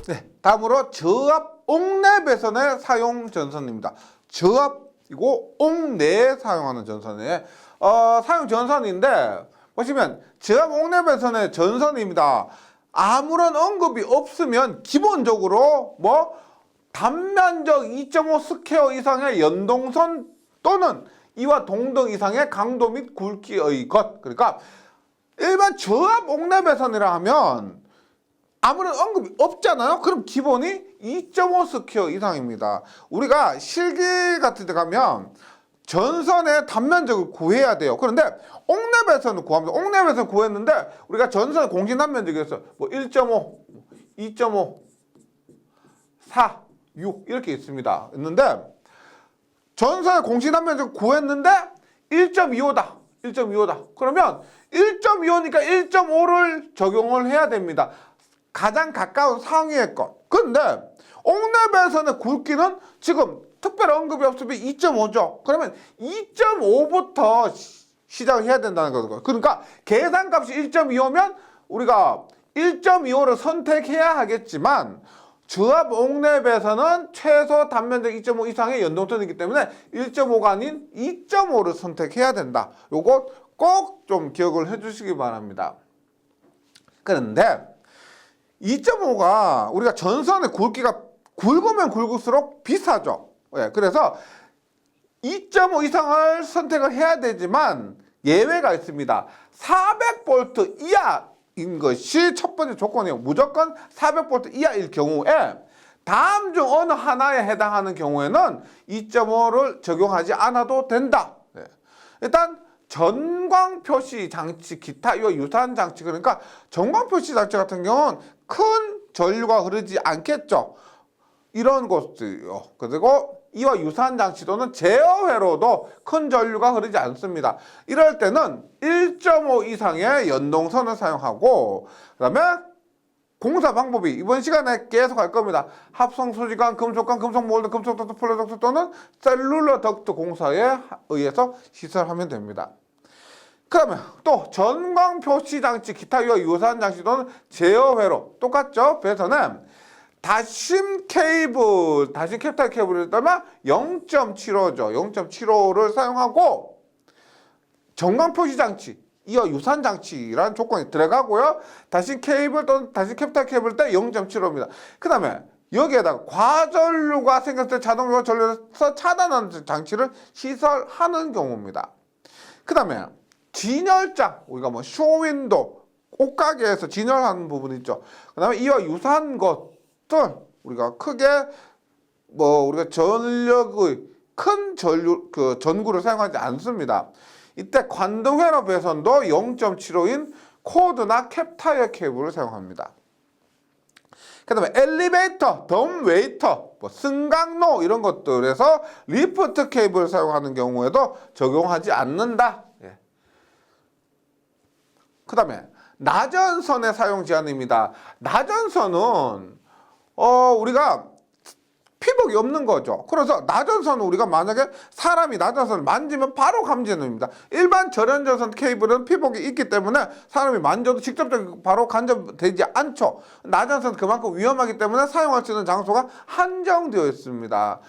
네, 다음으로 저압 옥내 배선의 사용 전선입니다. 저압이고 옥내에 사용하는 전선의 사용 전선인데 보시면 저압 옥내 배선의 전선입니다. 아무런 언급이 없으면 기본적으로 뭐 단면적 2.5 스퀘어 이상의 연동선 또는 이와 동등 이상의 강도 및 굵기의 것. 그러니까 일반 저압 옥내 배선이라 하면 아무런 언급이 없잖아요. 그럼 기본이 2.5 스퀘어 이상입니다. 우리가 실기 같은 데 가면 전선의 단면적을 구해야 돼요. 그런데 옥내 배선을 구합니다. 옥내 배선 구했는데 우리가 전선의 공식 단면적에서 뭐 1.5, 2.5, 4, 6 이렇게 있습니다. 있는데 전선의 공식 단면적을 구했는데 1.25다. 1.25다. 그러면 1.25니까 1.5를 적용을 해야 됩니다. 가장 가까운 상위의 것. 근데 옥내 배선의 굵기는 지금 특별 언급이 없으면 2.5죠. 그러면 2.5부터 시작을 해야 된다는 거죠. 그러니까 계산값이 1.25면 우리가 1.25를 선택해야 하겠지만 저압 옥내 배선은 최소 단면적 2.5 이상의 연동선이기 때문에 1.5가 아닌 2.5를 선택해야 된다. 요거 꼭 좀 기억을 해주시기 바랍니다. 그런데 2.5가 우리가 전선의 굵기가 굵으면 굵을수록 비싸죠. 예, 그래서 2.5 이상을 선택을 해야 되지만 예외가 있습니다. 400V 이하인 것이 첫 번째 조건이에요. 무조건 400V 이하일 경우에 다음 중 어느 하나에 해당하는 경우에는 2.5를 적용하지 않아도 된다. 예. 일단 전광 표시 장치, 기타 이와 유사한 장치, 그러니까 전광 표시 장치 같은 경우는 큰 전류가 흐르지 않겠죠. 이런 것들요. 그리고 이와 유사한 장치 또는 제어회로도 큰 전류가 흐르지 않습니다. 이럴 때는 1.5 이상의 연동선을 사용하고, 그다음에 공사 방법이 이번 시간에 계속 할 겁니다. 합성 소지관, 금속관, 금속 몰드, 금속 덕트, 폴리 덕트 또는 셀룰러 덕트 공사에 의해서 시설하면 됩니다. 그러면 또 전광 표시 장치, 기타 이와 유사한 장치 또는 제어회로 똑같죠. 배선은 다심 케이블, 다심 캡타 케이블을 있다면 0.75죠. 0.75를 사용하고 전광 표시 장치 이와 유사한 장치라는 조건이 들어가고요. 다심 케이블 또는 다심 캡타 케이블 때 0.75입니다. 그 다음에 여기에다가 과전류가 생겼을 때 자동으로 전류에서 차단하는 장치를 시설하는 경우입니다. 그 다음에 진열장, 우리가 뭐 쇼윈도, 옷가게에서 진열하는 부분 있죠. 그 다음에 이와 유사한 것들 우리가 크게 뭐 우리가 전력의 큰 전류 전구를 사용하지 않습니다. 이때 관등회로 배선도 0.75인 코드나 캡타이어 케이블을 사용합니다. 그 다음에 엘리베이터, 덤웨이터, 뭐 승강로 이런 것들에서 리프트 케이블을 사용하는 경우에도 적용하지 않는다. 예. 그 다음에 나전선의 사용 제한입니다. 나전선은 우리가 피복이 없는 거죠. 그래서 나전선은 우리가 만약에 사람이 나전선을 만지면 바로 감지됩니다. 일반 절연전선 케이블은 피복이 있기 때문에 사람이 만져도 직접적으로 바로 간접되지 않죠. 나전선은 그만큼 위험하기 때문에 사용할 수 있는 장소가 한정되어 있습니다.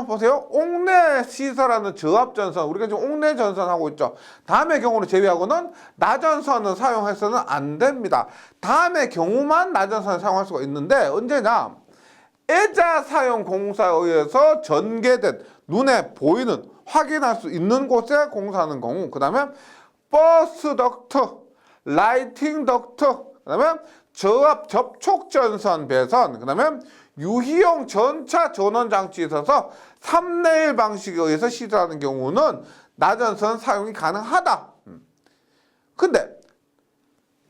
보세요. 옥내 시설하는 저압전선, 우리가 지금 옥내 전선 하고 있죠. 다음의 경우를 제외하고는 나전선은 사용해서는 안 됩니다. 다음의 경우만 나전선을 사용할 수가 있는데 언제냐? 애자 사용 공사에 의해서 전개된 눈에 보이는 확인할 수 있는 곳에 공사하는 경우, 그 다음에 버스 덕트, 라이팅 덕트, 그 다음에 저압 접촉 전선 배선, 그 다음에 유희용 전차 전원 장치에 있어서 3대 1 방식에 의해서 시설하는 경우는 나전선 사용이 가능하다. 근데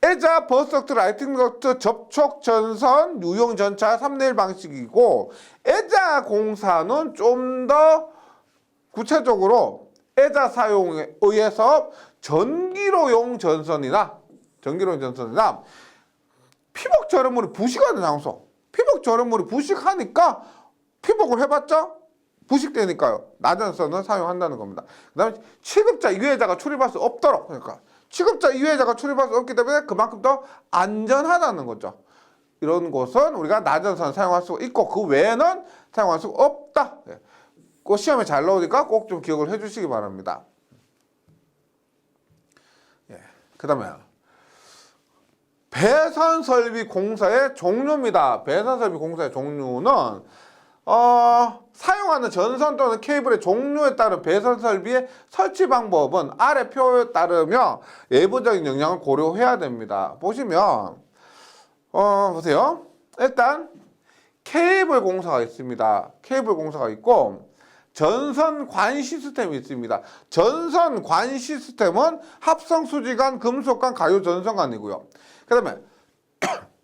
애자, 버스 덕트, 라이팅 덕트, 접촉 전선, 유용 전차 3대 1 방식이고, 애자 공사는 좀 더 구체적으로 애자 사용에 의해서 전기로용 전선이나 피복 절연물이 부식하는 장소, 피복 절연물이 부식하니까 피복을 해봤자 부식되니까요. 나전선을 사용한다는 겁니다. 그 다음에 취급자, 유해자가 출입할 수 없도록, 그러니까 취급자, 유해자가 출입할 수 없기 때문에 그만큼 더 안전하다는 거죠. 이런 곳은 우리가 나전선 사용할 수 있고 그 외에는 사용할 수 없다. 예. 꼭 시험에 잘 나오니까 꼭 좀 기억을 해주시기 바랍니다. 예. 그 다음에 배선설비 공사의 종류입니다. 배선설비 공사의 종류는 사용하는 전선 또는 케이블의 종류에 따른 배선설비의 설치 방법은 아래 표에 따르며 외부적인 영향을 고려해야 됩니다. 보시면 보세요. 일단 케이블 공사가 있습니다. 케이블 공사가 있고 전선 관 시스템이 있습니다. 전선 관 시스템은 합성 수지관, 금속관, 가요 전선관이고요. 그 다음에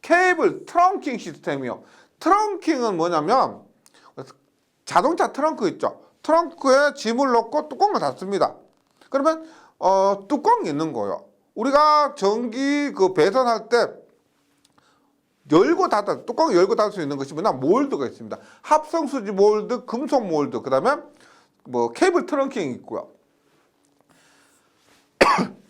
케이블 트렁킹 시스템이요. 트렁킹은 뭐냐면 자동차 트렁크 있죠. 트렁크에 짐을 넣고 뚜껑을 닫습니다. 그러면 뚜껑이 있는 거예요. 우리가 전기 그 배선할 때 열고 닫아 뚜껑을 열고 닫을 수 있는 것이 뭐냐 몰드가 있습니다. 합성 수지 몰드, 금속 몰드, 그다음에 뭐 케이블 트렁킹이 있고요.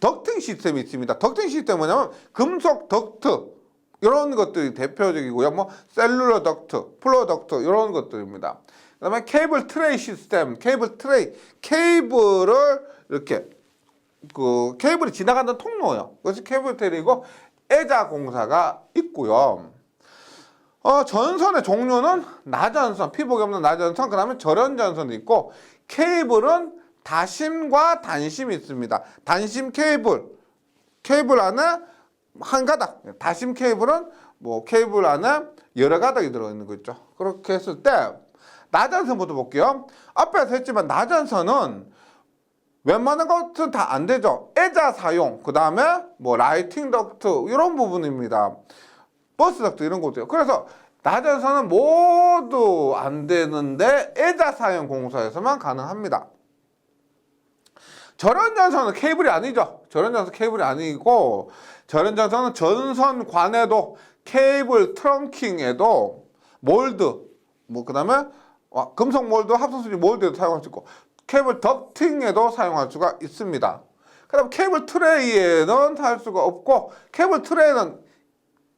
덕팅 시스템이 있습니다. 덕팅 시스템은 뭐냐면 금속 덕트 이런 것들이 대표적이고요. 뭐 셀룰러 덕트, 플로어 덕트 이런 것들입니다. 그다음에 케이블 트레이 시스템, 케이블 트레이, 케이블을 이렇게 그 케이블이 지나가는 통로요. 그것이 케이블 트레이고 애자 공사가 있고요. 전선의 종류는 나전선, 피복이 없는 나전선, 그 다음에 절연전선이 있고 케이블은 다심과 단심이 있습니다. 단심 케이블 안에 한 가닥, 다심 케이블은 뭐 케이블 안에 여러 가닥이 들어있는 거 있죠. 그렇게 했을 때 나전선부터 볼게요. 앞에서 했지만 나전선은 웬만한 것은 다 안 되죠. 애자 사용, 그 다음에 뭐 라이팅 덕트 이런 부분입니다. 버스 덕트 이런 것도요. 그래서 나전선은 모두 안 되는데 애자 사용 공사에서만 가능합니다. 절연전선은 케이블이 아니죠. 절연전선 케이블이 아니고 절연전선은 전선관에도 케이블 트렁킹에도 몰드, 뭐 그 다음에 금속 몰드, 합성수지 몰드에도 사용할 수 있고 케이블 덕팅에도 사용할 수가 있습니다. 그 다음 케이블 트레이에는 할 수가 없고 케이블 트레이는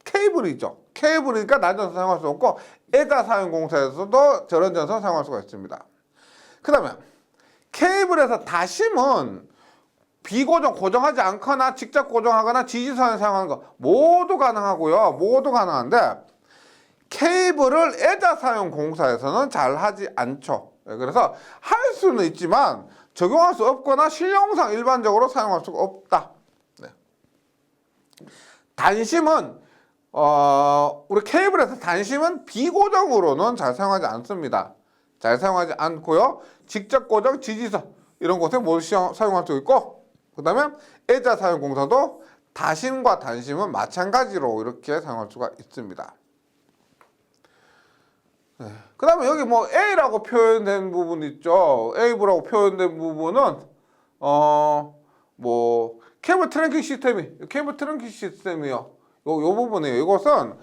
케이블이죠. 케이블이니까 나전선 사용할 수 없고 애자 사용 공사에서도 절연전선 사용할 수가 있습니다. 그 다음에 케이블에서 다심은 비고정, 고정하지 않거나 직접 고정하거나 지지선을 사용하는 거 모두 가능하고요. 모두 가능한데 케이블을 애자 사용 공사에서는 잘 하지 않죠. 그래서 할 수는 있지만 적용할 수 없거나 실용상 일반적으로 사용할 수가 없다. 네. 단심은 우리 케이블에서 단심은 비고정으로는 잘 사용하지 않습니다. 잘 사용하지 않고요. 직접 고정, 지지선 이런 곳에 모두 사용할 수 있고 그 다음에 애자 사용 공사도 다심과 단심은 마찬가지로 이렇게 사용할 수가 있습니다. 네. 그 다음에 여기 뭐 A라고 표현된 부분 있죠. A부라고 표현된 부분은 뭐 케이블 트렁킹 시스템이요. 요 부분이에요. 이것은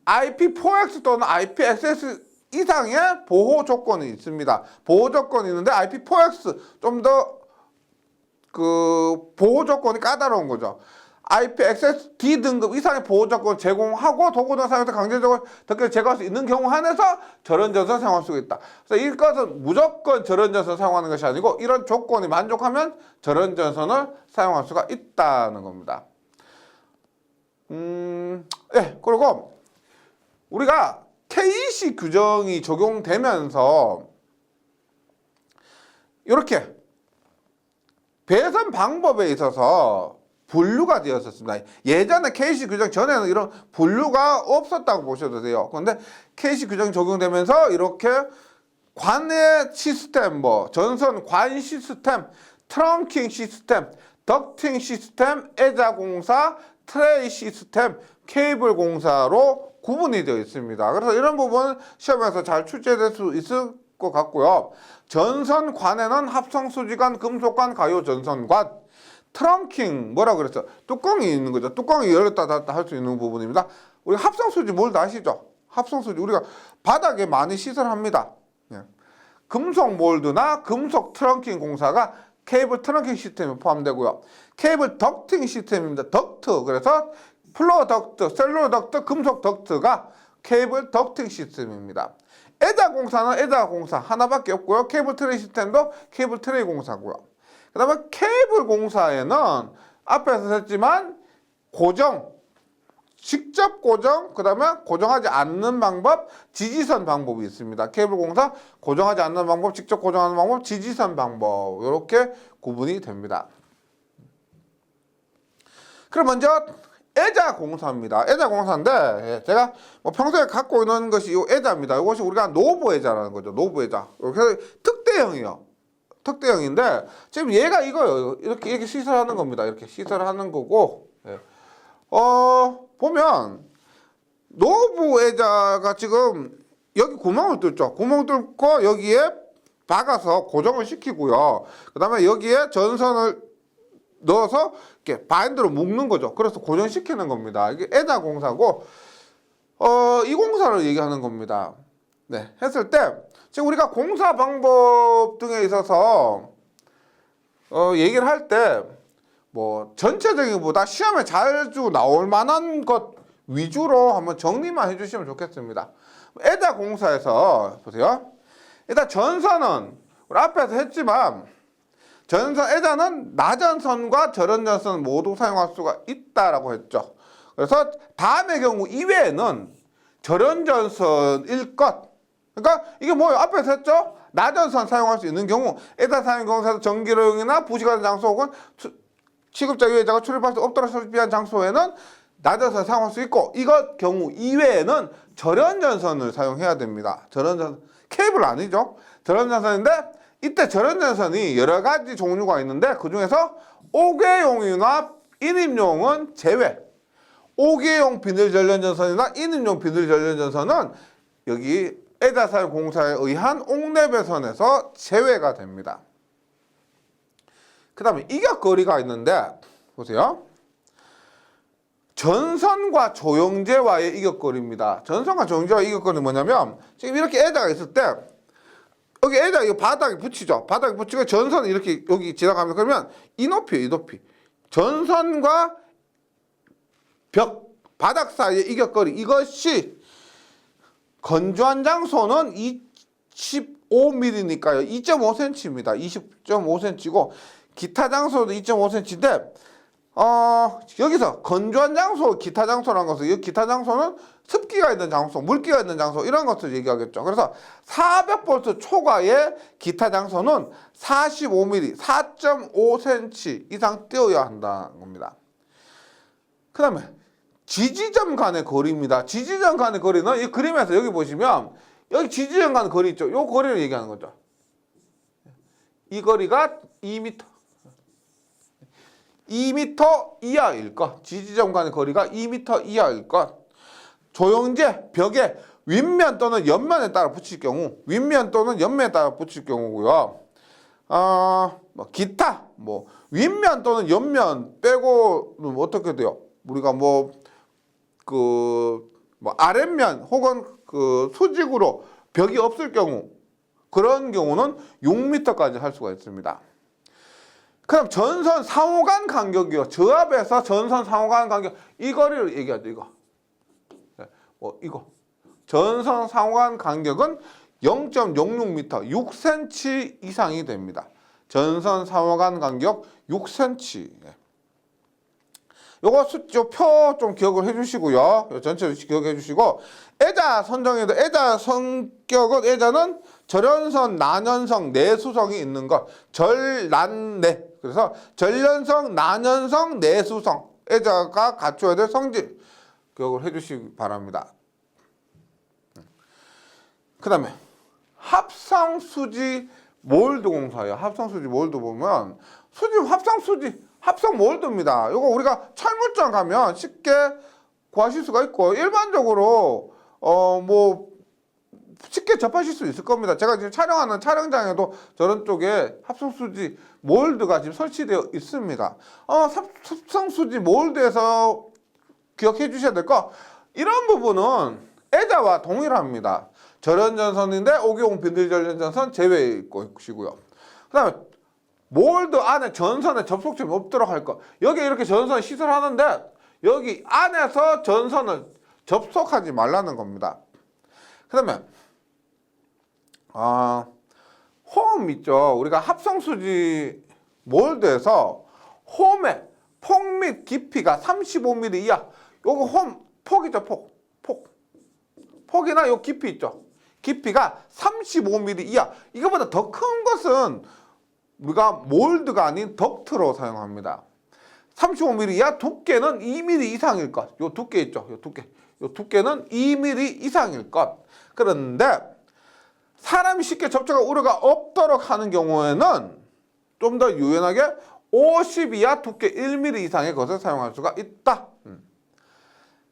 IP4X 또는 IPXS 이상의 보호 조건이 있습니다. 보호 조건이 있는데 IP4X 좀 더 그 보호 조건이 까다로운 거죠. IPXS D 등급 이상의 보호 조건을 제공하고 도구등 사용에서 강제적으로 덕기를 제거할 수 있는 경우 한해서 절연전선 사용할 수 있다. 그래서 이것은 무조건 절연전선 사용하는 것이 아니고 이런 조건이 만족하면 절연전선을 사용할 수가 있다는 겁니다. 예, 그리고 우리가 KEC 규정이 적용되면서 이렇게 배선 방법에 있어서 분류가 되었었습니다. 예전에 KEC 규정 전에는 이런 분류가 없었다고 보셔도 돼요. 그런데 KEC 규정이 적용되면서 이렇게 관의 시스템, 뭐 전선 관 시스템, 트렁킹 시스템, 덕팅 시스템, 애자 공사, 트레이 시스템, 케이블 공사로 구분이 되어 있습니다. 그래서 이런 부분은 시험에서 잘 출제될 수 있을 것 같고요. 전선관에는 합성수지관, 금속관, 가요 전선관, 트렁킹 뭐라 그랬어? 뚜껑이 있는 거죠. 뚜껑이 열렸다 닫았다 할 수 있는 부분입니다. 우리 합성수지 몰드 아시죠? 합성수지 우리가 바닥에 많이 시설합니다. 예. 금속 몰드나 금속 트렁킹 공사가 케이블 트렁킹 시스템에 포함되고요. 케이블 덕팅 시스템입니다. 덕트. 그래서 플로어 덕트, 셀룰러 덕트, 금속 덕트가 케이블 덕팅 시스템입니다. 에자 공사는 에자 공사 하나밖에 없고요. 케이블 트레이 시스템도 케이블 트레이 공사고요. 그 다음에 케이블 공사에는 앞에서 했지만 고정, 직접 고정, 그 다음에 고정하지 않는 방법, 지지선 방법이 있습니다. 케이블 공사 고정하지 않는 방법, 직접 고정하는 방법, 지지선 방법 이렇게 구분이 됩니다. 그럼 먼저 에자 공사입니다. 에자 공사인데 제가 뭐 평소에 갖고 있는 것이 이 에자입니다. 이것이 우리가 노브 에자라는 거죠. 노브 에자. 이렇게 특대형이요. 특대형인데 지금 얘가 이거요. 이렇게 시설하는 겁니다. 이렇게 시설하는 거고. 보면 노브 에자가 지금 여기 구멍을 뚫죠. 구멍 뚫고 여기에 박아서 고정을 시키고요. 그 다음에 여기에 전선을 넣어서 이렇게 바인드로 묶는 거죠. 그래서 고정시키는 겁니다. 이게 에자 공사고, 이 공사를 얘기하는 겁니다. 네, 했을 때 지금 우리가 공사 방법 등에 있어서 얘기를 할 때 뭐 전체적인보다 시험에 자주 나올 만한 것 위주로 한번 정리만 해주시면 좋겠습니다. 에자 공사에서 보세요. 일단 전선은 우리 앞에서 했지만 전선 에자는 나전선과 절연전선 모두 사용할 수가 있다라고 했죠. 그래서 다음의 경우 이외에는 절연전선일 것. 그러니까 이게 뭐예요? 앞에서 했죠? 나전선 사용할 수 있는 경우 에자 사용 경우에서 전기로용이나 부시가는 장소 혹은 취급자 유해자가 출입할 수 없도록 설비한 장소에는 나전선 사용할 수 있고, 이것 경우 이외에는 절연전선을 사용해야 됩니다. 절연전선 케이블 아니죠? 절연전선인데 이때 절연전선이 여러 가지 종류가 있는데 그 중에서 5개용이나 인입용은 제외. 5개용 비닐 절연전선이나 인입용 비닐 절연전선은 여기 에자사용 공사에 의한 옥내 배선에서 제외가 됩니다. 그 다음에 이격거리가 있는데 보세요. 전선과 조영제와의 이격거리입니다. 전선과 조영제와의 이격거리는 뭐냐면 지금 이렇게 에자가 있을 때 여기 에자 이 바닥에 붙이죠. 바닥에 붙이고 전선이 이렇게 여기 지나가면 그러면 이 높이에요. 이 높이. 전선과 벽 바닥 사이의 이격거리, 이것이 건조한 장소는 25mm니까요. 2.5cm입니다. 20.5cm고 기타 장소도 2.5cm인데 여기서 건조한 장소, 기타 장소라는 것은 이 기타 장소는 습기가 있는 장소, 물기가 있는 장소 이런 것을 얘기하겠죠. 그래서 400V 초과의 기타 장소는 45mm, 4.5cm 이상 띄어야 한다는 겁니다. 그 다음에 지지점 간의 거리입니다. 지지점 간의 거리는 이 그림에서 여기 보시면 여기 지지점 간의 거리 있죠. 이 거리를 얘기하는 거죠. 이 거리가 2m. 2m 이하일 것. 지지점 간의 거리가 2m 이하일 것. 조영제 벽에 윗면 또는 옆면에 따라 붙일 경우, 윗면 또는 옆면에 따라 붙일 경우고요. 뭐 기타 뭐 윗면 또는 옆면 빼고는 어떻게 돼요? 우리가 뭐 아랫면 혹은 수직으로 벽이 없을 경우, 그런 경우는 6m까지 할 수가 있습니다. 그럼 전선 상호간 간격이요. 저압에서 전선 상호간 간격, 이 거리를 얘기하죠. 이거. 전선 상호간 간격은 0.06m, 6cm 이상이 됩니다. 전선 상호간 간격 6cm. 요거 표 좀 기억을 해주시고요. 전체 기억해 주시고, 에자 선정에도 에자 성격은, 에자는 절연선, 난연성, 내수성이 있는 것. 절난내. 그래서 절연성, 난연성, 내수성. 에자가 갖춰야 될 성질. 기억을 해 주시기 바랍니다. 그 다음에 합성수지 몰드 공사예요. 합성수지 몰드 보면 합성 몰드입니다. 이거 우리가 철물점 가면 쉽게 구하실 수가 있고, 일반적으로 뭐 쉽게 접하실 수 있을 겁니다. 제가 지금 촬영하는 촬영장에도 저런 쪽에 합성수지 몰드가 지금 설치되어 있습니다. 합성수지 몰드에서 기억해 주셔야 될 거, 이런 부분은 에자와 동일합니다. 절연전선인데 5개용 비닐 절연전선 제외 것이고요. 그 다음에 몰드 안에 전선에 접속점이 없도록 할 것. 여기 이렇게 전선 시설하는데 여기 안에서 전선을 접속하지 말라는 겁니다. 그러면 홈 있죠. 우리가 합성수지 몰드에서 홈의 폭 및 깊이가 35mm 이하. 요거 홈 폭이죠. 폭이나 요 깊이 있죠. 깊이가 35mm 이하. 이거보다 더 큰 것은 우리가 몰드가 아닌 덕트로 사용합니다. 35mm 이하, 두께는 2mm 이상일 것. 요 두께 있죠. 요 두께는 2mm 이상일 것. 그런데 사람이 쉽게 접촉할 우려가 없도록 하는 경우에는 좀 더 유연하게 50 이하, 두께 1mm 이상의 것을 사용할 수가 있다.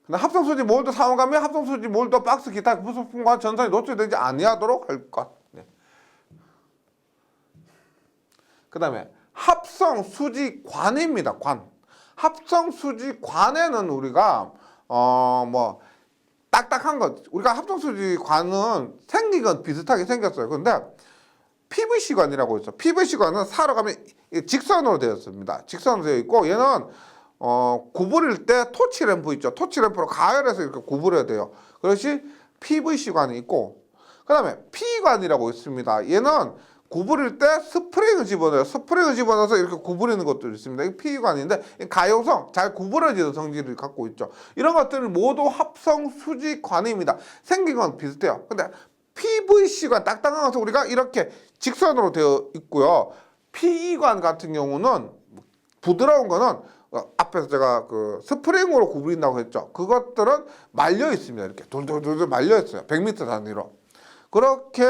근데 합성수지 몰드 사용하면 합성수지 몰드 박스 기타 부속품과 전선이 노출되지 아니하도록 할 것. 그 다음에 합성수지관입니다. 합성수지관에는 우리가 뭐 딱딱한 것, 우리가 합성수지관은 생긴 건 비슷하게 생겼어요. 근데 PVC관이라고 있어. PVC관은 사러 가면 직선으로 되어 있습니다. 직선으로 되어 있고 얘는 구부릴 때 토치램프 있죠. 토치램프로 가열해서 이렇게 구부려야 돼요. 그것이 PVC관이 있고, 그 다음에 P관이라고 있습니다. 얘는 구부릴 때 스프링을 집어넣어요. 스프링을 집어넣어서 이렇게 구부리는 것도 있습니다. 이 P관인데 가용성, 잘 구부러지는 성질을 갖고 있죠. 이런 것들은 모두 합성수지관입니다. 생긴 건 비슷해요. 근데 PVC관 딱딱한 것은 우리가 이렇게 직선으로 되어 있고요. PE관 같은 경우는 부드러운 거는 앞에서 제가 그 스프링으로 구부린다고 했죠. 그것들은 말려 있습니다. 이렇게 돌돌돌 말려 있어요. 100m 단위로. 그렇게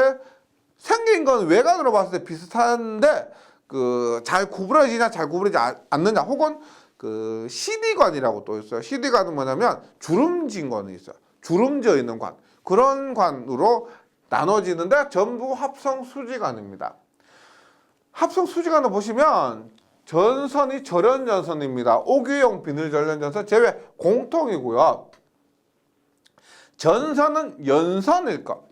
생긴 건 외관으로 봤을 때 비슷한데 그 잘 구부러지냐 잘 구부러지지 않느냐, 혹은 그 CD관이라고 또 있어요. CD관은 뭐냐면 주름진 관이 있어요. 주름져 있는 관. 그런 관으로 나눠지는데 전부 합성수지관입니다. 합성수지관을 보시면 전선이 절연전선입니다. 오규용 비늘절연전선 제외 공통이고요. 전선은 연선일 것.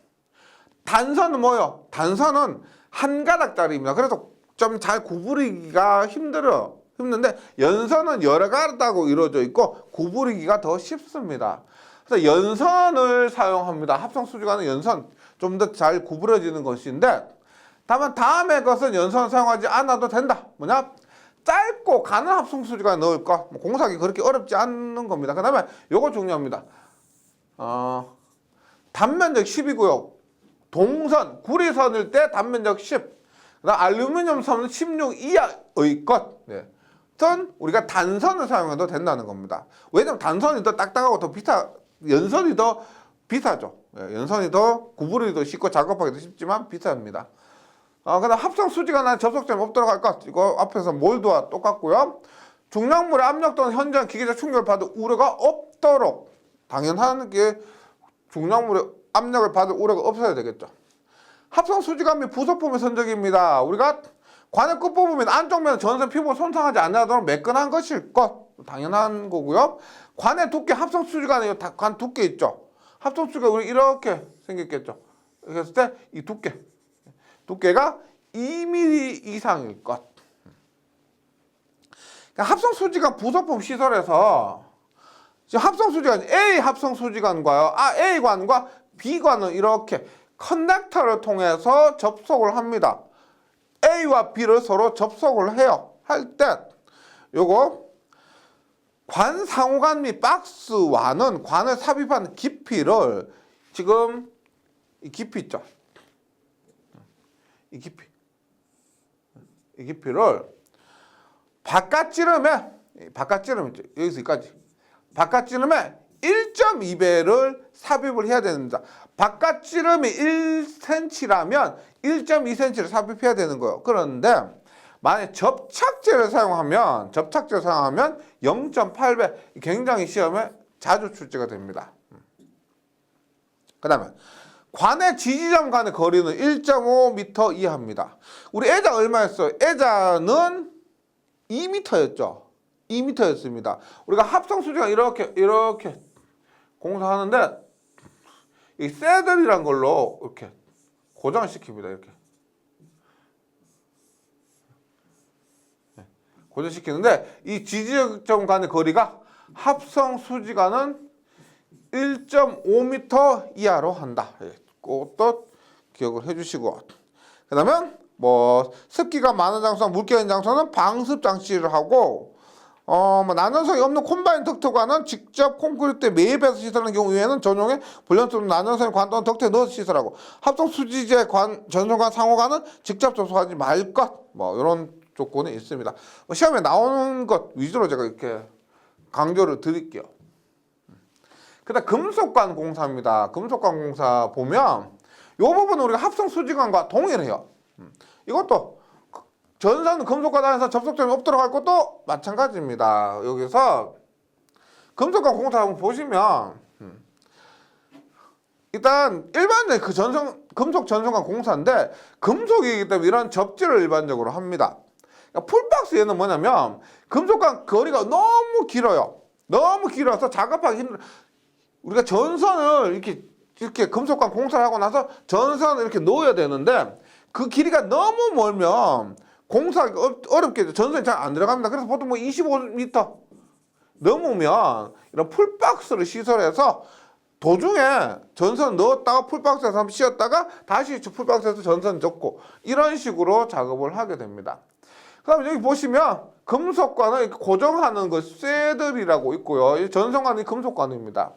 단선은 뭐요? 단선은 한 가닥짜리입니다. 그래서 좀 잘 구부리기가 힘든데 연선은 여러 가닥으로 이루어져 있고 구부리기가 더 쉽습니다. 그래서 연선을 사용합니다. 합성수지관은 연선, 좀 더 잘 구부러지는 것인데, 다만 다음의 것은 연선을 사용하지 않아도 된다. 뭐냐? 짧고 가는 합성수지관에 넣을 것. 공사하기 그렇게 어렵지 않는 겁니다. 그 다음에 요거 중요합니다. 단면적 10이고요. 동선, 구리선일 때 단면적 10. 그다음 알루미늄 선은 16 이하의 것. 전 우리가 단선을 사용해도 된다는 겁니다. 왜냐면 단선이 더 딱딱하고 더 연선이 더 비싸죠. 연선이 더 구부리기도 쉽고 작업하기도 쉽지만 비쌉니다. 그다음 합성수지관에 접속점이 없도록 할 것. 이거 앞에서 몰드와 똑같고요. 중량물의 압력 또는 현저한 기계적 충격을 받을 우려가 없도록, 당연한 게 중량물의 압력을 받을 우려가 없어야 되겠죠. 합성수지관 및 부속품의 선적입니다. 우리가 관의 끝부분 안쪽 면 전선 피부가 손상하지 않도록 매끈한 것일 것. 당연한 거고요. 관의 두께, 합성수지관에 관 두께 있죠. 합성수지관 우리 이렇게 생겼겠죠. 이렇게 했을 때 이 두께가 2mm 이상일 것. 그러니까 합성수지관 부속품 시설에서 지금 합성수지관 A 합성수지관과요, A관과 B관은 이렇게 커넥터를 통해서 접속을 합니다. A와 B를 서로 접속을 해요. 할 때 요거 관 상호관 및 박스와는 관을 삽입한 깊이를, 지금 이 깊이 있죠. 이 깊이를 바깥지름에 있죠. 여기서 여기까지 바깥지름에 1.2배를 삽입을 해야 됩니다. 바깥지름이 1cm라면 1.2cm를 삽입해야 되는 거예요. 그런데 만약 접착제를 사용하면 0.8배, 굉장히 시험에 자주 출제가 됩니다. 그 다음에 관의 지지점 간의 거리는 1.5m 이하입니다. 우리 애자 얼마였어요? 애자는 2m였죠. 2m였습니다. 우리가 합성수지관 이렇게 공사하는데 이 새들이란 걸로 이렇게 고정을 시킵니다. 이렇게 고정시키는데 이 지지점 간의 거리가 합성 수지관은 1.5m 이하로 한다. 그것도 기억을 해주시고, 그다음에 뭐 습기가 많은 장소나 물기가 있는 장소는 방습 장치를 하고, 난연성이 없는 콤바인 덕트관은 직접 콘크리트에 매입해서 시설하는 경우 외에는 전용의 불연소로 난연성이 관도는 덕트에 넣어서 시설하고, 합성 수지제 전송관 상호관은 직접 접속하지 말 것, 뭐 이런 조건이 있습니다. 시험에 나오는 것 위주로 제가 이렇게 강조를 드릴게요. 그다음 금속관 공사입니다. 금속관 공사 보면 이 부분은 우리가 합성 수지관과 동일해요. 이것도 전선 금속관 안에서 접속점이 없도록 할 것도 마찬가지입니다. 여기서 금속관 공사 한번 보시면 일단 일반적인 그 금속 전선관 공사인데 금속이기 때문에 이런 접지를 일반적으로 합니다. 그러니까 풀박스 얘는 뭐냐면 금속관 거리가 너무 길어요. 너무 길어서 작업하기 힘들어. 우리가 전선을 이렇게 금속관 공사를 하고 나서 전선을 이렇게 놓아야 되는데 그 길이가 너무 멀면 공사하기 어렵게 전선이 잘 안 들어갑니다. 그래서 보통 뭐 25m 넘으면 이런 풀박스를 시설해서 도중에 전선 넣었다가 풀박스에서 한번 씌웠다가 다시 풀박스에서 전선 접고 이런 식으로 작업을 하게 됩니다. 그 다음에 여기 보시면 금속관을 고정하는 그 쇠들이라고 있고요. 이 전선관이 금속관입니다.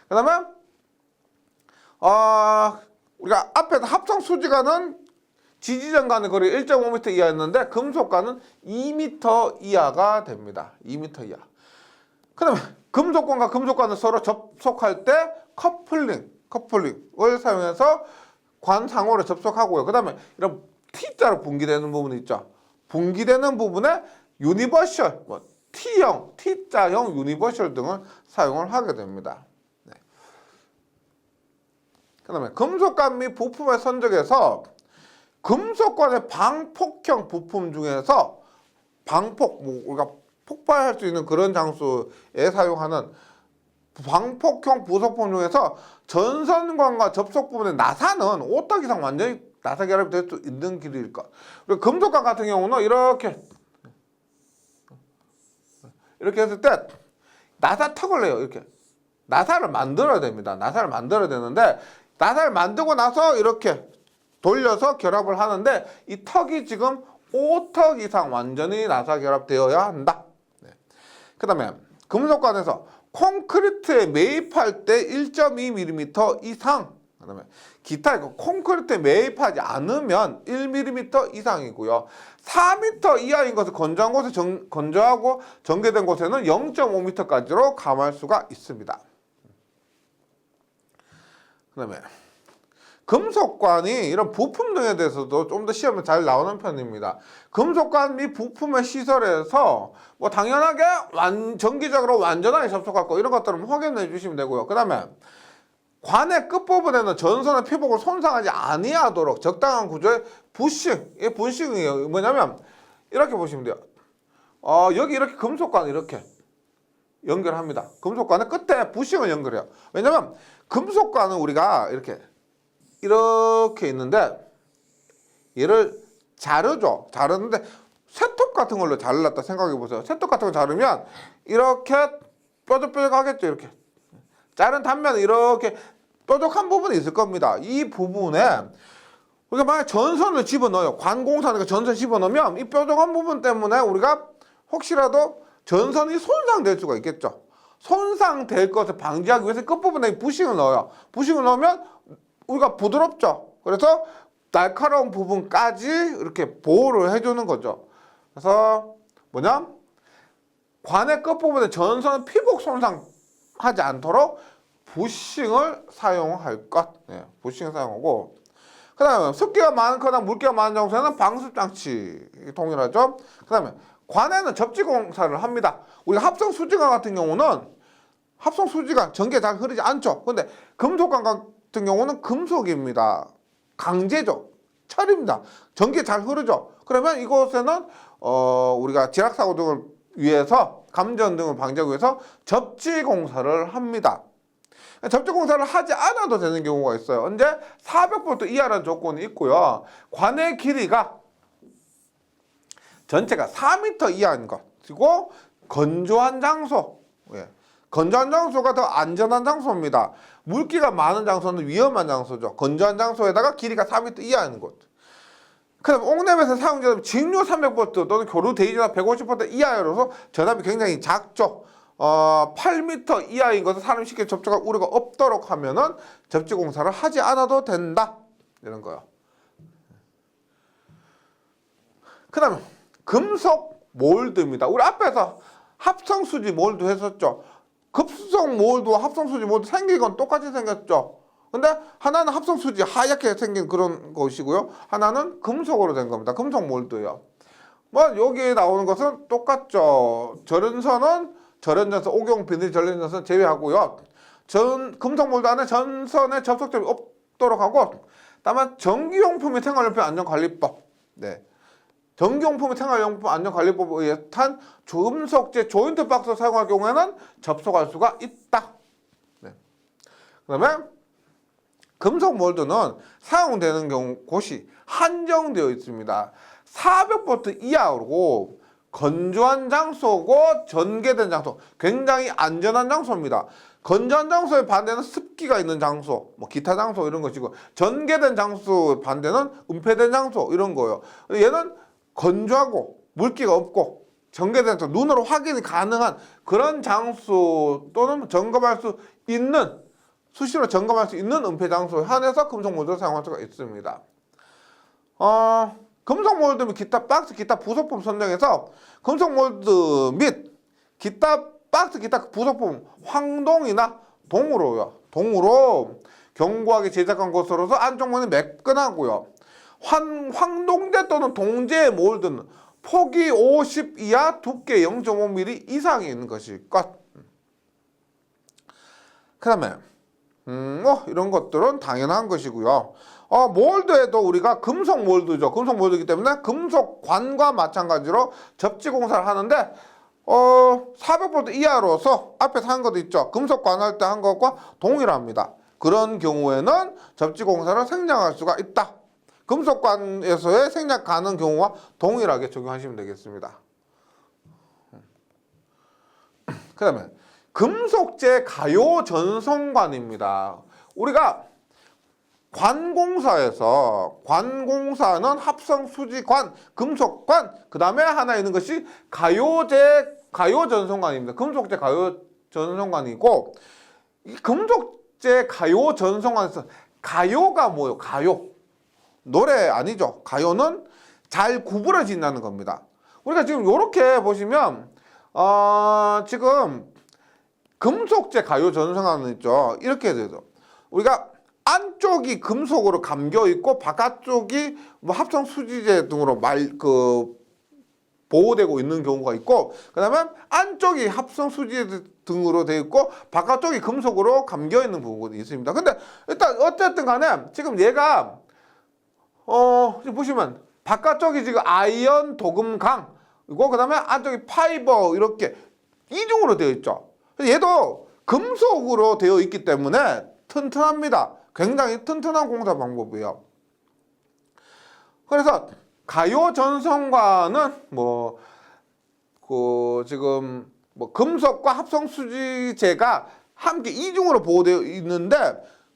그 다음에 우리가 앞에서 합성 수지관은 지지전 간의 거리 1.5m 이하였는데 금속관은 2m 이하가 됩니다. 2m 이하. 그 다음에 금속관과 금속관을 서로 접속할 때 커플링을 사용해서 관 상호를 접속하고요. 그 다음에 이런 T자로 분기되는 부분이 있죠. 분기되는 부분에 유니버셜, T형, T자형 유니버셜 등을 사용을 하게 됩니다. 그 다음에 금속관 및 부품의 선적에서 금속관의 방폭형 부품 중에서 우리가 폭발할 수 있는 그런 장소에 사용하는 방폭형 부속품 중에서 전선관과 접속 부분의 나사는 5탁 이상 완전히 나사 결합이 될 수 있는 길이일 것. 그리고 금속관 같은 경우는 이렇게 했을 때 나사 턱을 내요. 이렇게 나사를 만들어야 됩니다. 나사를 만들어야 되는데 나사를 만들고 나서 이렇게 돌려서 결합을 하는데 이 턱이 지금 5턱 이상 완전히 나사 결합되어야 한다. 그 다음에 금속관에서 콘크리트에 매입할 때 1.2mm 이상, 그 다음에 기타 콘크리트에 매입하지 않으면 1mm 이상이고요. 4m 이하인 것을 건조하고 전개된 곳에는 0.5m까지로 감할 수가 있습니다. 그 다음에 금속관이 이런 부품 등에 대해서도 좀 더 시험에 잘 나오는 편입니다. 금속관 및 부품의 시설에서 뭐 당연하게 정기적으로 완전하게 접속할 거 이런 것들은 확인해 주시면 되고요. 그 다음에 관의 끝부분에는 전선의 피복을 손상하지 아니하도록 적당한 구조의 부싱, 이게 부싱이에요. 뭐냐면 이렇게 보시면 돼요. 여기 이렇게 금속관 이렇게 연결합니다. 금속관의 끝에 부싱을 연결해요. 왜냐면 금속관은 우리가 이렇게 있는데 얘를 자르죠. 자르는데 쇠톱 같은 걸로 잘랐다 생각해 보세요. 쇠톱 같은 거 자르면 이렇게 뾰족뾰족하겠죠. 이렇게 자른 단면에 이렇게 뾰족한 부분이 있을 겁니다. 이 부분에 우리가 만약 전선을 집어넣어요. 관공사니까 전선 집어넣으면 이 뾰족한 부분 때문에 우리가 혹시라도 전선이 손상될 수가 있겠죠. 손상될 것을 방지하기 위해서 끝부분에 부싱을 넣어요. 부싱을 넣으면 우리가 부드럽죠. 그래서 날카로운 부분까지 이렇게 보호를 해주는 거죠. 그래서 관의 끝부분에 전선 피복 손상하지 않도록 부싱을 사용할 것. 부싱을 사용하고, 그 다음에 습기가 많거나 물기가 많은 장소에는 방습장치 동일하죠. 그 다음에 관에는 접지 공사를 합니다. 우리가 합성 수지관 같은 경우는 합성 수지관 전기가 잘 흐르지 않죠. 근데 금속관 같은 경우는 금속입니다. 강제죠. 철입니다. 전기가 잘 흐르죠. 그러면 이곳에는 우리가 지락사고 등을 위해서 감전 등을 방지하기 위해서 접지 공사를 합니다. 접지 공사를 하지 않아도 되는 경우가 있어요. 언제 400V 이하라는 조건이 있고요. 관의 길이가 전체가 4m 이하인 것, 그리고 건조한 장소, 건조한 장소가 더 안전한 장소입니다. 물기가 많은 장소는 위험한 장소죠. 건조한 장소에다가 길이가 4m 이하인 곳. 그다음 옥랩에서 사용되는 직류 300V 또는 교류 대지나 150V 이하여서 전압이 굉장히 작죠. 8m 이하인 것은 사람이 쉽게 접촉할 우려가 없도록 하면은 접지 공사를 하지 않아도 된다. 이런 거요. 그다음에 금속 몰드입니다. 우리 앞에서 합성 수지 몰드 했었죠. 급성 몰드와 합성 수지 몰드 생긴 건 똑같이 생겼죠. 근데 하나는 합성 수지 하얗게 생긴 그런 것이고요. 하나는 금속으로 된 겁니다. 금속 몰드예요. 뭐 여기 나오는 것은 똑같죠. 절연선은 절연전선, 옥용 비닐 절연전선 제외하고요. 금속 몰드 안에 전선에 접속점이 없도록 하고, 다만 전기용품 및 생활용품 안전관리법. 네. 전기용품 및 생활용품 안전관리법에 의한 금속재 조인트 박스 사용할 경우에는 접속할 수가 있다. 네. 그다음에 금속 몰드는 사용되는 곳이 한정되어 있습니다. 400V 이하로 건조한 장소고 전개된 장소, 굉장히 안전한 장소입니다. 건조한 장소의 반대는 습기가 있는 장소, 뭐 기타 장소 이런 것이고, 전개된 장소의 반대는 은폐된 장소 이런 거예요. 얘는 건조하고 물기가 없고 전개된 장소, 눈으로 확인이 가능한 그런 장소 또는 점검할 수 있는, 수시로 점검할 수 있는 은폐 장소에 한해서 금속 몰드를 사용할 수가 있습니다. 금속 몰드 및 기타 박스, 기타 부속품 선정에서 금속 몰드 및 기타 박스, 기타 부속품 황동이나 동으로요. 동으로 견고하게 제작한 것으로서 안쪽면이 매끈하고요. 황동재 또는 동재 몰드는 폭이 50 이하, 두께 0.5mm 이상이 있는 것일 것. 그 다음에 이런 것들은 당연한 것이고요. 몰드에도 우리가 금속 몰드죠. 금속 몰드이기 때문에 금속관과 마찬가지로 접지 공사를 하는데 400V 이하로서 앞에서 한 것도 있죠. 금속관 할 때 한 것과 동일합니다. 그런 경우에는 접지 공사를 생략할 수가 있다. 금속관에서의 생략 가능 경우와 동일하게 적용하시면 되겠습니다. 그 다음에 금속재 가요 전송관입니다. 우리가 관공사에서, 관공사는 합성 수지관, 금속관, 그 다음에 하나 있는 것이 가요 전송관입니다. 금속재 가요 전송관이고, 이 금속재 가요 전송관에서 가요가 뭐예요? 가요. 노래 아니죠. 가요는 잘 구부러진다는 겁니다. 우리가 지금 이렇게 보시면 지금 금속재 가요 전송관은 있죠. 이렇게 되죠. 우리가 안쪽이 금속으로 감겨 있고 바깥쪽이 뭐 합성 수지재 등으로 보호되고 있는 경우가 있고, 그다음에 안쪽이 합성 수지재 등으로 되어 있고 바깥쪽이 금속으로 감겨 있는 부분이 있습니다. 근데 일단 어쨌든 간에 지금 얘가 지금 보시면 바깥쪽이 지금 아이언 도금강, 이거 그다음에 안쪽이 파이버 이렇게 이중으로 되어 있죠. 얘도 금속으로 되어 있기 때문에 튼튼합니다. 굉장히 튼튼한 공사 방법이에요. 그래서 가요 전송관은 지금 금속과 합성 수지재가 함께 이중으로 보호되어 있는데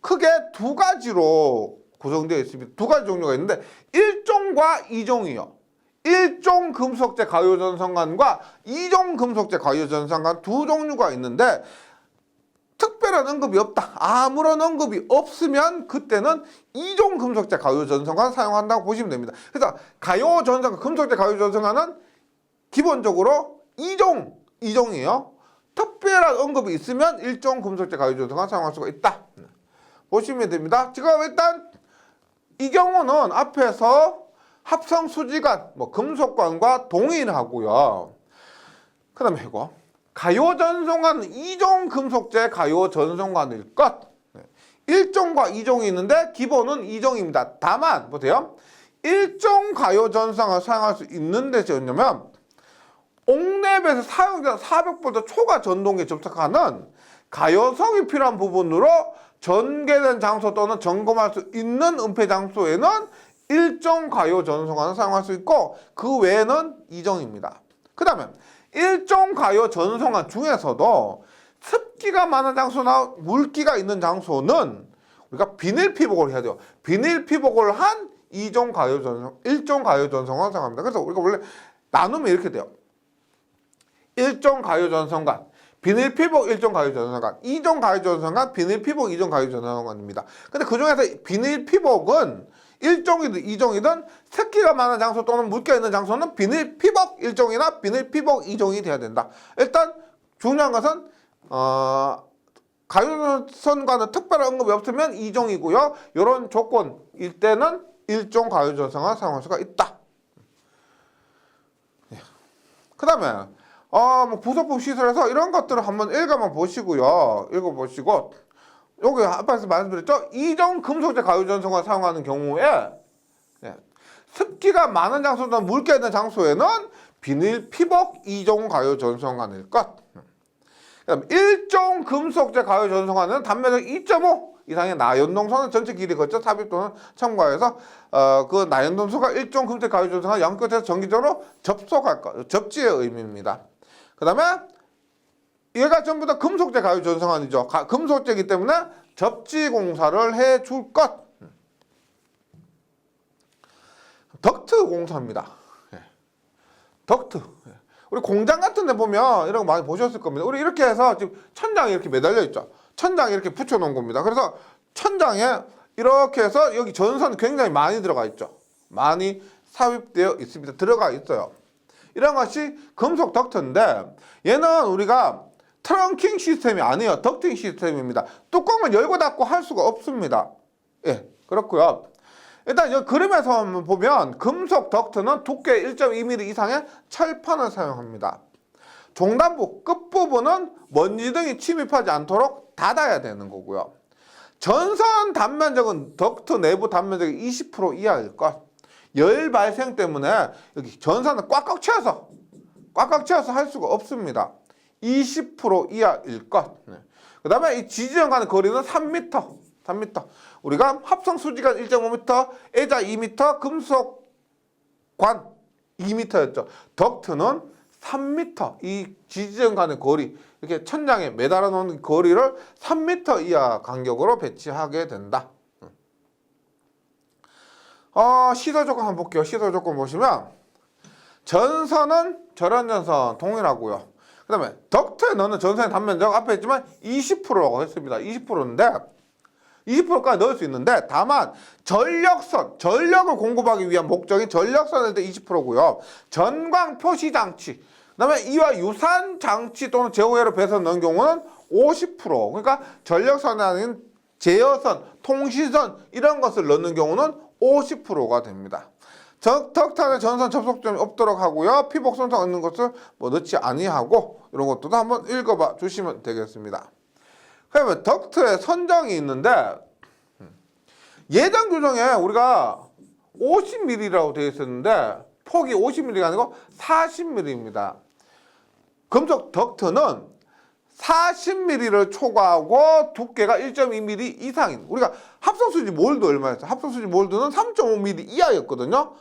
크게 두 가지로 구성되어 있습니다. 두 가지 종류가 있는데 1종과 2종이요. 1종 금속재 가요 전송관과 2종 금속재 가요 전송관 두 종류가 있는데 특별한 언급이 없다. 아무런 언급이 없으면 그때는 2종 금속재 가요 전송관 사용한다고 보시면 됩니다. 그래서 가요 전송관, 금속재 가요 전송관은 기본적으로 2종이에요. 특별한 언급이 있으면 1종 금속재 가요 전송관 사용할 수가 있다. 보시면 됩니다. 지금 일단 이 경우는 앞에서 합성 수지관, 금속관과 동일하고요. 그 다음에 이거 가요 전송관은 2종 금속재 가요 전송관일 것. 1종과 2종이 있는데 기본은 2종입니다. 다만 보세요. 1종 가요 전송관을 사용할 수 있는 데서 뭐냐면 옥랩에서 사용되는 400V 초과 전동기에 접속하는 가요성이 필요한 부분으로 전개된 장소 또는 점검할 수 있는 은폐 장소에는 1종 가요 전송관을 사용할 수 있고 그 외에는 2종입니다. 그 다음에 1종 가요 전송관 중에서도 습기가 많은 장소나 물기가 있는 장소는 우리가 비닐 피복을 해야 돼요. 비닐 피복을 한 2종 가요 전선, 1종 가요 전선과 사용합니다. 그래서 우리가 원래 나누면 이렇게 돼요. 1종 가요 전선간, 비닐 피복 1종 가요 전선간, 2종 가요 전선간, 비닐 피복 2종 가요 전선간입니다. 근데 그 중에서 비닐 피복은 1종이든 2종이든 습기가 많은 장소 또는 물기가 있는 장소는 비닐 피복 1종이나 비닐 피복 2종이 돼야 된다. 일단 중요한 것은 가요전선과는 특별한 언급이 없으면 2종이고요. 이런 조건일 때는 1종 가요전선을 사용할 수가 있다. 그 다음에 뭐 부속품 시설에서 이런 것들을 한번 읽어보시고요. 여기 앞에서 말씀드렸죠. 2종 금속제 가요전선을 사용하는 경우에 습기가 많은 장소나 물기가 있는 장소에는 비닐 피복 2종 가요전선관일 것. 그다음 1종 금속제 가요전선관은 단면적 2.5 이상의 나연동선을 전체 길이 거쳐 삽입 또는 첨가해서 그 나연동수가 1종 금속제 가요전선관 양끝에서 정기적으로 접속할 것. 접지의 의미입니다. 그 다음에 얘가 전부 다 금속제 가요전선관이죠. 금속제이기 때문에 접지 공사를 해줄 것. 덕트 공사입니다. 덕트. 우리 공장 같은 데 보면 이런 거 많이 보셨을 겁니다. 우리 이렇게 해서 지금 천장이 이렇게 매달려 있죠. 천장에 이렇게 붙여 놓은 겁니다. 그래서 천장에 이렇게 해서 여기 전선이 굉장히 많이 들어가 있죠. 많이 삽입되어 있습니다. 들어가 있어요. 이런 것이 금속 덕트인데 얘는 우리가 트렁킹 시스템이 아니에요. 덕팅 시스템입니다. 뚜껑을 열고 닫고 할 수가 없습니다. 예, 그렇고요. 일단 여기 그림에서 한번 보면 금속 덕트는 두께 1.2mm 이상의 철판을 사용합니다. 종단부 끝부분은 먼지 등이 침입하지 않도록 닫아야 되는 거고요. 전선 단면적은 덕트 내부 단면적이 20% 이하일 것. 열 발생 때문에 여기 전선을 꽉꽉 채워서 할 수가 없습니다. 20% 이하일 것. 그 다음에 이 지지형 가는 거리는 3m. 우리가 합성 수지관 1.5m, 애자 2m, 금속관 2m였죠. 덕트는 3m. 이 지지형 간의 거리, 이렇게 천장에 매달아 놓은 거리를 3m 이하 간격으로 배치하게 된다. 시설 조건 한번 볼게요. 시설 조건 보시면 전선은 절연전선 동일하고요. 그 다음에 덕트에 넣는 전선의 단면적 앞에 있지만 20%라고 했습니다. 20%인데 20%까지 넣을 수 있는데 다만 전력을 공급하기 위한 목적인 전력선일 때 20%고요. 전광 표시 장치, 그다음에 이와 유사한 장치 또는 제어회로 배선 넣은 경우는 50%. 그러니까 전력선이 아닌 제어선, 통신선 이런 것을 넣는 경우는 50%가 됩니다. 덕트 안에 전선 접속점이 없도록 하고요. 피복 손상 있는 것을 넣지 아니하고 이런 것도 한번 읽어봐 주시면 되겠습니다. 그러면 덕트에 선정이 있는데 예전 규정에 우리가 50mm라고 되어 있었는데 폭이 50mm가 아니고 40mm입니다. 금속 덕트는 40mm를 초과하고 두께가 1.2mm 이상인, 우리가 합성수지 몰드 얼마였어? 합성수지 몰드는 3.5mm 이하였거든요.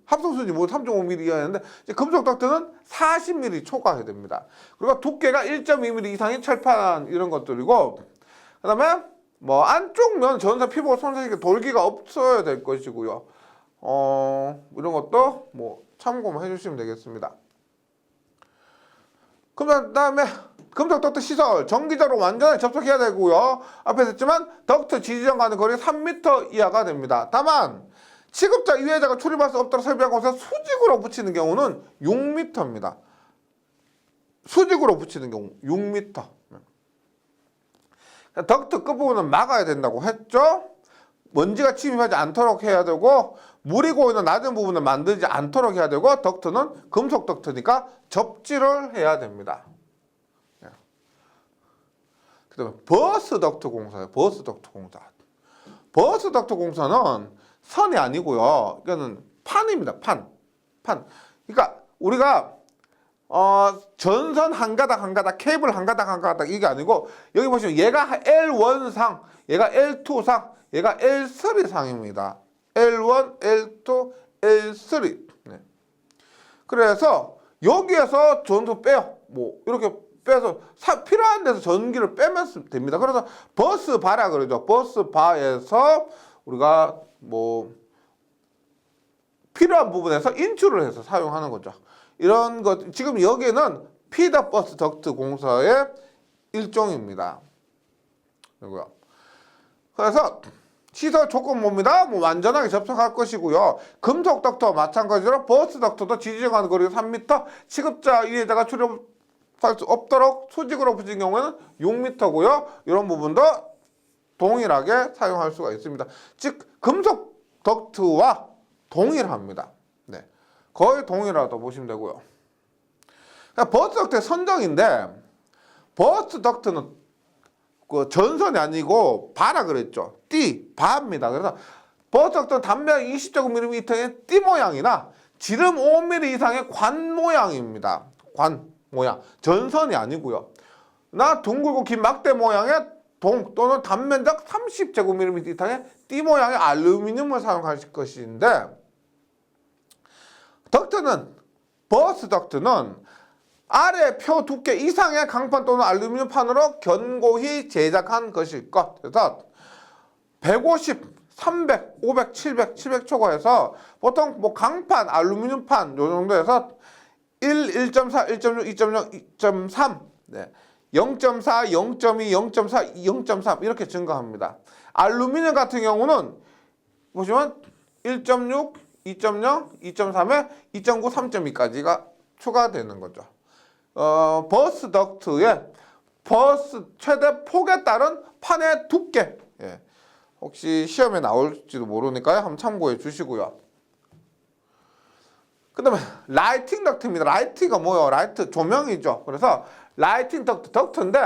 합성수지 몰드 3.5mm 이하였는데 금속 덕트는 40mm 초과해야 됩니다. 그리고 두께가 1.2mm 이상인 철판 이런 것들이고, 그 다음에 뭐 안쪽 면 전선 피부 손상시켜 돌기가 없어야 될 것이고요. 이런 것도 뭐 참고만 해주시면 되겠습니다. 그 다음에 금속 덕트 시설 정기적으로 완전히 접속해야 되고요. 앞에서 했지만 덕트 지지점 가는 거리 3m 이하가 됩니다. 다만 취급자 이해자가 출입할 수 없도록 설비한 곳에 수직으로 붙이는 경우는 6m입니다. 수직으로 붙이는 경우 6m. 덕트 끝부분은 막아야 된다고 했죠. 먼지가 침입하지 않도록 해야 되고 물이 고이는 낮은 부분을 만들지 않도록 해야 되고 덕트는 금속 덕트니까 접지를 해야 됩니다. 그 다음에 버스 덕트 공사예요. 버스 덕트 공사는 선이 아니고요. 이거는 판입니다. 판. 그러니까 우리가 전선 한 가닥, 케이블 한 가닥 이게 아니고 여기 보시면 얘가 L1상, 얘가 L2상, 얘가 L3상입니다. L1, L2, L3. 네. 그래서 여기에서 전선 빼요. 뭐 이렇게 빼서 필요한 데서 전기를 빼면 됩니다. 그래서 버스바라 그러죠. 버스바에서 우리가 뭐 필요한 부분에서 인출을 해서 사용하는 거죠. 이런 것 지금 여기는 피더 버스 덕트 공사의 일종입니다. 그리고요. 그래서 시설 조건부입니다. 뭐 완전하게 접촉할 것이고요. 금속 덕트와 마찬가지로 버스 덕트도 지지정하는 거리 3m, 취급자 이해자가 출입할 수 없도록 수직으로 붙인 경우에는 6m고요. 이런 부분도 동일하게 사용할 수가 있습니다. 즉 금속 덕트와 동일합니다. 네, 거의 동일하다고 보시면 되고요. 그러니까 버스 덕트의 선정인데 버스 덕트는 그 전선이 아니고 바라 그랬죠. 바입니다. 그래서 버스 덕트는 단면 20제곱밀리미터의 띠 모양이나 지름 5mm 이상의 관 모양입니다. 관 모양. 전선이 아니고요. 나 둥글고 긴 막대 모양의 동 또는 단면적 30제곱밀리미터 이상의 띠 모양의 알루미늄을 사용할 것인데 덕트는 버스 덕트는 아래 표 두께 이상의 강판 또는 알루미늄 판으로 견고히 제작한 것일 것. 그래서 150, 300, 500, 700, 700 초과해서 보통 뭐 강판, 알루미늄판 요 정도에서 1.4, 1.6, 2.0, 2.3, 네. 0.4, 0.2, 0.4, 0.3 이렇게 증가합니다. 알루미늄 같은 경우는 보시면 1.6, 2.0, 2.3에 2.9, 3.2까지가 추가되는 거죠. 버스 덕트의 버스 최대 폭에 따른 판의 두께. 예. 혹시 시험에 나올지도 모르니까요. 한번 참고해 주시고요. 그 다음에 라이팅 덕트입니다. 라이트가 뭐예요? 라이트 조명이죠. 그래서 라이팅 덕트인데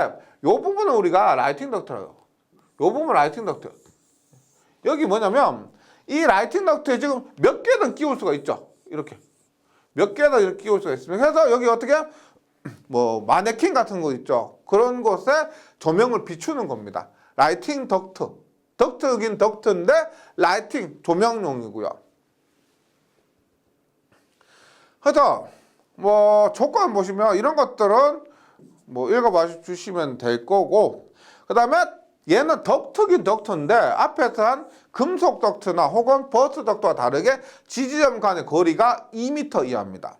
요 부분은 우리가 라이팅 덕트예요. 요 부분 라이팅 덕트. 여기 뭐냐면 이 라이팅 덕트에 지금 몇 개든 끼울 수가 있죠. 이렇게 몇 개든 이렇게 끼울 수가 있습니다. 그래서 여기 어떻게 뭐 마네킹 같은 거 있죠. 그런 곳에 조명을 비추는 겁니다. 라이팅 덕트. 덕트긴 덕트인데 라이팅 조명용이고요. 그래서 뭐 조건 보시면 이런 것들은 뭐 읽어봐 주시면 될 거고, 그 다음에 얘는 덕트긴 덕트인데 앞에서 한 금속 덕트나 혹은 버스 덕트와 다르게 지지점 간의 거리가 2m 이하입니다.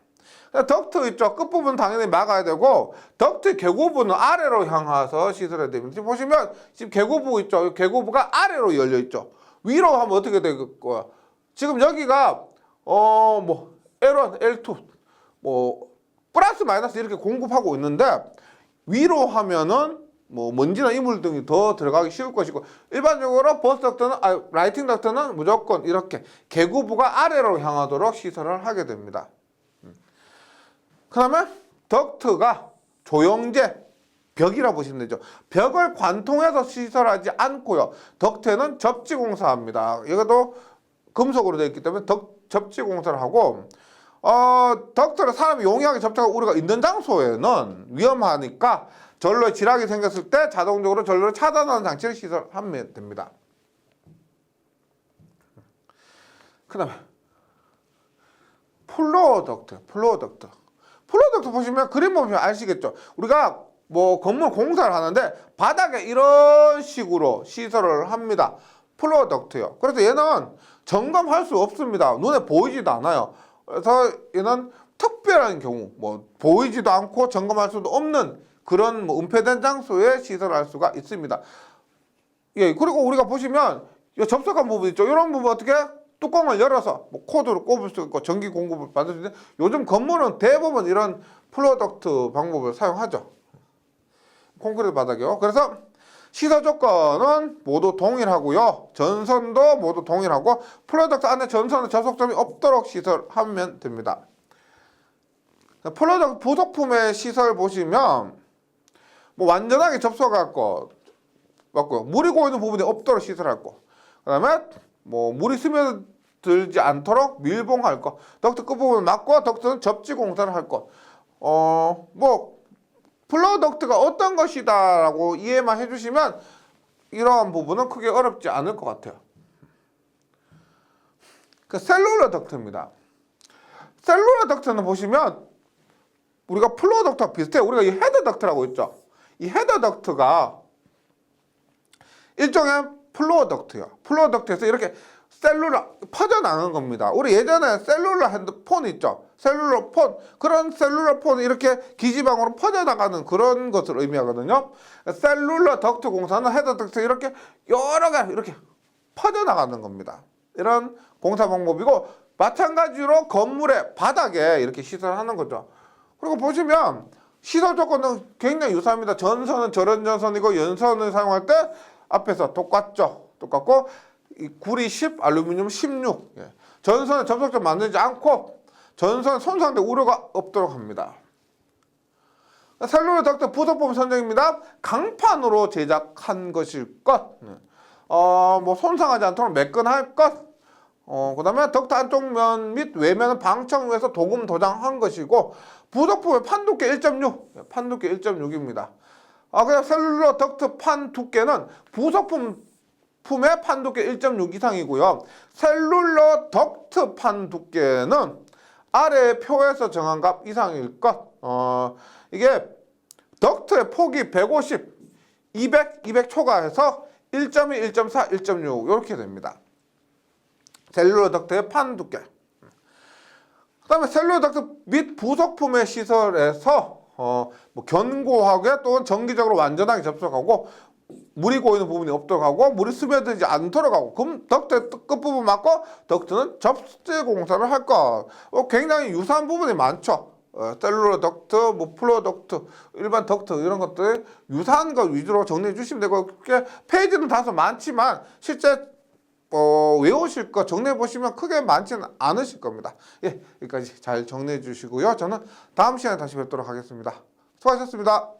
덕트 있죠. 끝부분 당연히 막아야 되고 덕트 계고부는 아래로 향해서 시설해야 됩니다. 지금 보시면 지금 계고부 있죠. 계고부가 아래로 열려 있죠. 위로 하면 어떻게 되겠고요. 지금 여기가 뭐 L1, L2 뭐 플러스 마이너스 이렇게 공급하고 있는데 위로 하면은 뭐 먼지나 이물 등이 더 들어가기 쉬울 것이고 일반적으로 버스 덕트는 라이팅 덕트는 무조건 이렇게 계고부가 아래로 향하도록 시설을 하게 됩니다. 그 다음에 덕트가 조영제 벽이라고 보시면 되죠. 벽을 관통해서 시설하지 않고요. 덕트에는 접지공사합니다. 이것도 금속으로 되어 있기 때문에 접지공사를 하고 덕트를 사람이 용이하게 접촉할 우려가 있는 장소에는 위험하니까 전로에 지락이 생겼을 때 자동적으로 전로를 차단하는 장치를 시설하면 됩니다. 그 다음에 플로어 덕트. 플로어 덕트 보시면 그림 보시면 아시겠죠? 우리가 뭐 건물 공사를 하는데 바닥에 이런 식으로 시설을 합니다. 플로어 덕트요. 그래서 얘는 점검할 수 없습니다. 눈에 보이지도 않아요. 그래서 얘는 특별한 경우 뭐 보이지도 않고 점검할 수도 없는 그런 뭐 은폐된 장소에 시설할 수가 있습니다. 예, 그리고 우리가 보시면 접속한 부분 있죠. 이런 부분 어떻게 뚜껑을 열어서 뭐 코드를 꼽을 수 있고 전기 공급을 받을 수 있는 요즘 건물은 대부분 이런 플로어 덕트 방법을 사용하죠. 콘크리트 바닥이요. 그래서 시설 조건은 모두 동일하고요. 전선도 모두 동일하고 플로어 덕트 안에 전선의 접속점이 없도록 시설하면 됩니다. 플로어 덕트 부속품의 시설 보시면 뭐 완전하게 접속할 맞고요. 물이 고이는 부분이 없도록 시설할 거. 그다음에 뭐 물이 스며들지 않도록 밀봉할 거. 덕트 끝부분을 막고 덕트는 접지 공사를 할 거. 뭐 플로어 덕트가 어떤 것이다라고 이해만 해주시면 이러한 부분은 크게 어렵지 않을 것 같아요. 그 셀룰러 덕트입니다. 셀룰러 덕트는 보시면 우리가 플로어 덕트와 비슷해요. 우리가 이 헤더 덕트라고 있죠. 이 헤더 덕트가 일종의 플로어 덕트예요. 플로어 덕트에서 이렇게 셀룰러 퍼져나가는 겁니다. 우리 예전에 셀룰러 핸드폰 있죠. 셀룰러 폰, 그런 셀룰러 폰이 이렇게 기지방으로 퍼져나가는 그런 것을 의미하거든요. 셀룰러 덕트 공사는 헤더 덕트 이렇게 여러 개 이렇게 퍼져나가는 겁니다. 이런 공사 방법이고, 마찬가지로 건물의 바닥에 이렇게 시설하는 거죠. 그리고 보시면 시설 조건은 굉장히 유사합니다. 전선은 절연 전선이고 연선을 사용할 때 앞에서 똑같죠. 똑같고 이 구리 10, 알루미늄 16. 예. 전선에 접촉점 만들지 않고 전선 손상될 우려가 없도록 합니다. 셀룰러 덕트 부속품 선정입니다. 강판으로 제작한 것일 것. 뭐 손상하지 않도록 매끈할 것. 그 다음에 덕트 안쪽 면 및 외면은 방청유에서 도금 도장한 것이고, 부속품의 판 두께 1.6, 판 두께 1.6입니다. 그냥 셀룰러 덕트 판 두께는 부속품의 판 두께 1.6 이상이고요. 셀룰러 덕트 판 두께는 아래 표에서 정한 값 이상일 것. 이게 덕트의 폭이 150, 200 초과해서 1.2, 1.4, 1.6 이렇게 됩니다. 셀룰러 덕트의 판 두께. 그 다음에 셀룰러 덕트 및 부속품의 시설에서 뭐 견고하게 또는 정기적으로 완전하게 접촉하고 물이 고이는 부분이 없도록 하고 물이 스며들지 않도록 하고, 그럼 덕트의 끝부분 맞고 덕트는 접대 공사를 할 것. 굉장히 유사한 부분이 많죠. 셀룰러 덕트, 뭐 플로어 덕트, 일반 덕트 이런 것들 유사한 것 위주로 정리해 주시면 되고, 그렇게 페이지는 다소 많지만 실제 외우실 거 정리해 보시면 크게 많지는 않으실 겁니다. 예, 여기까지 잘 정리해 주시고요. 저는 다음 시간에 다시 뵙도록 하겠습니다. 수고하셨습니다.